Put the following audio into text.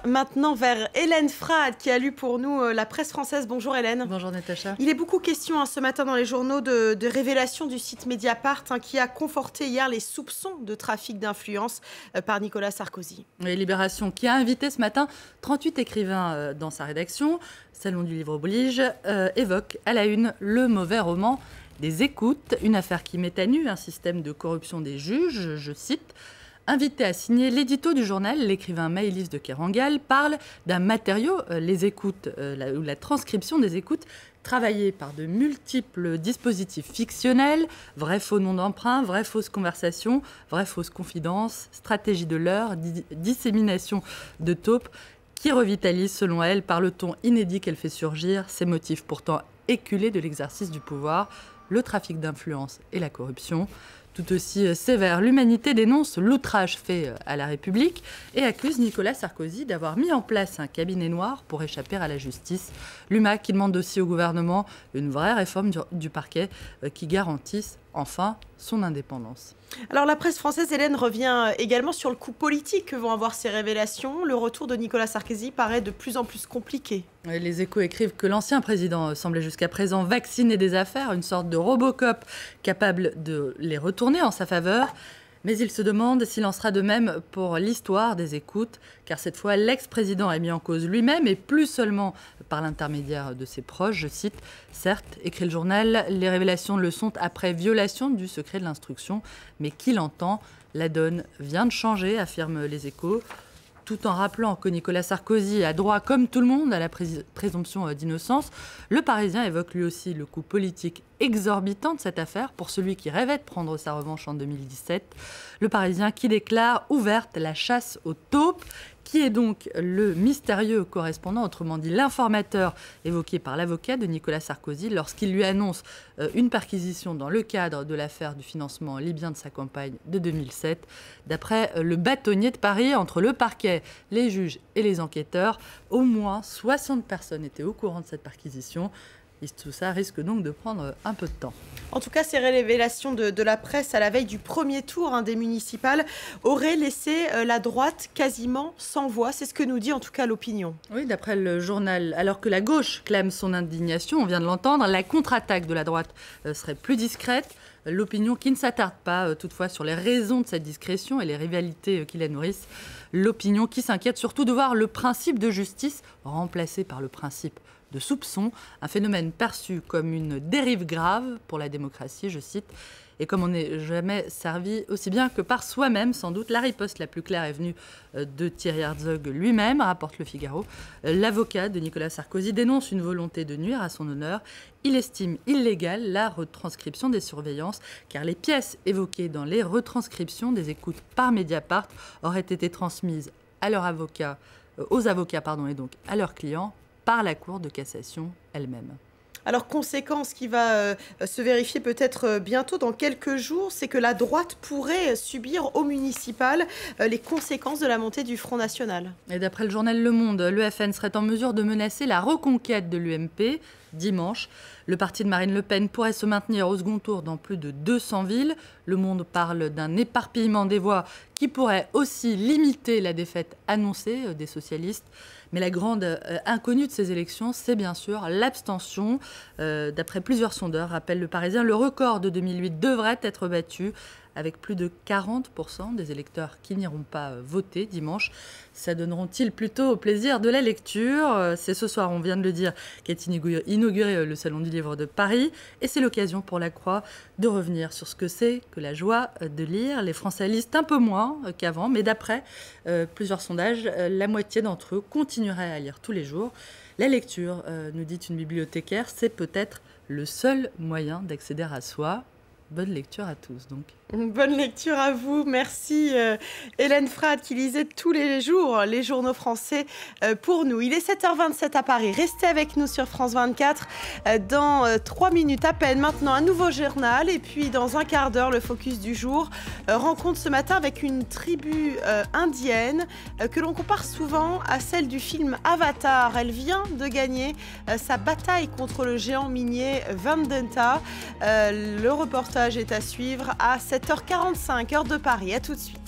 maintenant vers Hélène Frade qui a lu pour nous la presse française. Bonjour Hélène. Bonjour Natacha. Il est beaucoup question ce matin dans les journaux de révélations du site Mediapart qui a conforté hier les soupçons de trafic d'influence par Nicolas Sarkozy. Et Libération qui a invité ce matin 38 écrivains dans sa rédaction. Salon du livre oblige, évoque à la une le mauvais roman des écoutes, une affaire qui met à nu un système de corruption des juges, je cite. Invité à signer l'édito du journal, l'écrivain Maëlys de Kerangal parle d'un matériau, les écoutes, ou la transcription des écoutes, travaillée par de multiples dispositifs fictionnels, vrai faux nom d'emprunt, vraie fausse conversation, vraie fausse confidence, stratégie de l'heure, dissémination de taupes, qui revitalise, selon elle, par le ton inédit qu'elle fait surgir, ces motifs pourtant éculés de l'exercice du pouvoir, le trafic d'influence et la corruption. Tout aussi sévère, l'Humanité dénonce l'outrage fait à la République et accuse Nicolas Sarkozy d'avoir mis en place un cabinet noir pour échapper à la justice. L'UMA qui demande aussi au gouvernement une vraie réforme du parquet qui garantisse enfin son indépendance. Alors la presse française, Hélène, revient également sur le coup politique que vont avoir ces révélations. Le retour de Nicolas Sarkozy paraît de plus en plus compliqué. Les Échos écrivent que l'ancien président semblait jusqu'à présent vacciner des affaires, une sorte de Robocop capable de les retourner en sa faveur. Mais il se demande s'il en sera de même pour l'histoire des écoutes, car cette fois, l'ex-président est mis en cause lui-même et plus seulement par l'intermédiaire de ses proches. Je cite, « Certes, écrit le journal, les révélations le sont après violation du secret de l'instruction, mais qui l'entend ? La donne vient de changer, affirment les Échos. » Tout en rappelant que Nicolas Sarkozy a droit, comme tout le monde, à la présomption d'innocence, le Parisien évoque lui aussi le coût politique exorbitant de cette affaire pour celui qui rêvait de prendre sa revanche en 2017. Le Parisien qui déclare ouverte la chasse aux taupes, qui est donc le mystérieux correspondant, autrement dit l'informateur évoqué par l'avocat de Nicolas Sarkozy lorsqu'il lui annonce une perquisition dans le cadre de l'affaire du financement libyen de sa campagne de 2007. D'après le bâtonnier de Paris, entre le parquet, les juges et les enquêteurs, au moins 60 personnes étaient au courant de cette perquisition. Et tout ça risque donc de prendre un peu de temps. En tout cas, ces révélations de la presse à la veille du premier tour des municipales auraient laissé la droite quasiment sans voix. C'est ce que nous dit en tout cas l'opinion. Oui, d'après le journal, alors que la gauche clame son indignation, on vient de l'entendre, la contre-attaque de la droite serait plus discrète. L'opinion qui ne s'attarde pas toutefois sur les raisons de cette discrétion et les rivalités qui la nourrissent. L'opinion qui s'inquiète surtout de voir le principe de justice remplacé par le principe de soupçon, un phénomène perçu comme une dérive grave pour la démocratie, je cite. Et comme on n'est jamais servi aussi bien que par soi-même, sans doute, la riposte la plus claire est venue de Thierry Herzog lui-même, rapporte Le Figaro. L'avocat de Nicolas Sarkozy dénonce une volonté de nuire à son honneur. Il estime illégale la retranscription des surveillances, car les pièces évoquées dans les retranscriptions des écoutes par Mediapart auraient été transmises à leurs avocats, aux avocats et donc à leurs clients, par la Cour de cassation elle-même. Alors, conséquence qui va se vérifier peut-être bientôt, dans quelques jours, c'est que la droite pourrait subir au municipal les conséquences de la montée du Front National. Et d'après le journal Le Monde, le FN serait en mesure de menacer la reconquête de l'UMP. Dimanche, le parti de Marine Le Pen pourrait se maintenir au second tour dans plus de 200 villes. Le Monde parle d'un éparpillement des voix qui pourrait aussi limiter la défaite annoncée des socialistes. Mais la grande inconnue de ces élections, c'est bien sûr l'abstention. D'après plusieurs sondeurs, rappelle Le Parisien, le record de 2008 devrait être battu avec plus de 40% des électeurs qui n'iront pas voter dimanche. S'adonneront-ils plutôt au plaisir de la lecture ? C'est ce soir, on vient de le dire, qu'est inauguré le Salon du livre de Paris. Et c'est l'occasion pour la Croix de revenir sur ce que c'est que la joie de lire. Les Français lisent un peu moins qu'avant, mais d'après plusieurs sondages, la moitié d'entre eux continueraient à lire tous les jours. La lecture, nous dit une bibliothécaire, c'est peut-être le seul moyen d'accéder à soi. Bonne lecture à tous, donc. Bonne lecture à vous. Merci Hélène Frade qui lisait tous les jours les journaux français pour nous. Il est 7h27 à Paris. Restez avec nous sur France 24. Dans 3 minutes à peine, maintenant, un nouveau journal. Et puis, dans un quart d'heure, le focus du jour. Rencontre ce matin avec une tribu indienne que l'on compare souvent à celle du film Avatar. Elle vient de gagner sa bataille contre le géant minier Vedanta. Le reportage est à suivre à 7h45, heure de Paris. À tout de suite.